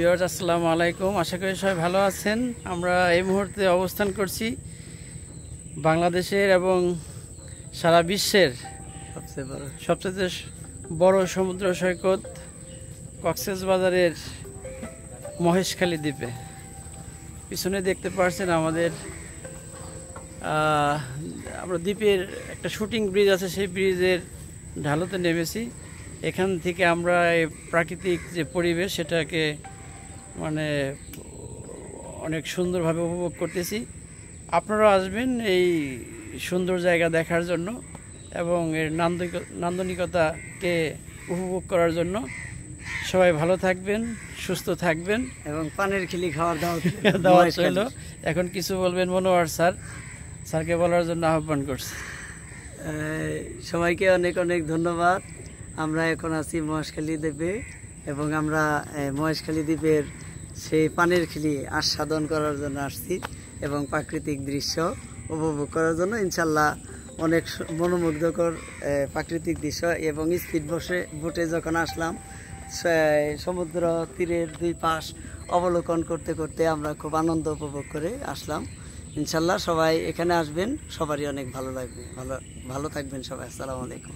Viewers আসসালামু আলাইকুম, আশা করি সবাই ভালো আছেন। আমরা এই মুহূর্তে অবস্থান করছি বাংলাদেশের এবং সারা বিশ্বের সবচেয়ে বড় সমুদ্র সৈকত কক্সবাজারের মহেশখালী দ্বীপে। পিছনে দেখতে পাচ্ছেন আমাদের আমরা দ্বীপের একটা শুটিং ব্রিজ আছে, সেই ব্রিজের ঢালুতে নেমেছি। এখান থেকে আমরা এই প্রাকৃতিক যে পরিবেশ সেটাকে অনেক সুন্দরভাবে উপভোগ করতেছি। আপনারা আসবেন এই সুন্দর জায়গা দেখার জন্য এবং এর নান্দনিকতাকে উপভোগ করার জন্য। সবাই ভালো থাকবেন, সুস্থ থাকবেন এবং পানের খিলি খাওয়ার দাওয়াত ছিল। এখন কিছু বলবেন মনোয়ার স্যারকে বলার জন্য আহ্বান করছি। সবাইকে অনেক অনেক ধন্যবাদ। আমরা এখন আছি মহেশখালী দ্বীপে এবং আমরা মহেশখালী দ্বীপের সেই পানের খিলি আস্বাদন করার জন্য আসছি এবং প্রাকৃতিক দৃশ্য উপভোগ করার জন্য। ইনশাল্লাহ অনেক মনোমুগ্ধকর প্রাকৃতিক দৃশ্য এবং স্পিড বোটে যখন আসলাম সমুদ্র তীরের দুই পাশ অবলোকন করতে করতে আমরা খুব আনন্দ উপভোগ করে আসলাম। ইনশাল্লাহ সবাই এখানে আসবেন, সবারই অনেক ভালো লাগবে। ভালো থাকবেন সবাই। আসসালামু আলাইকুম।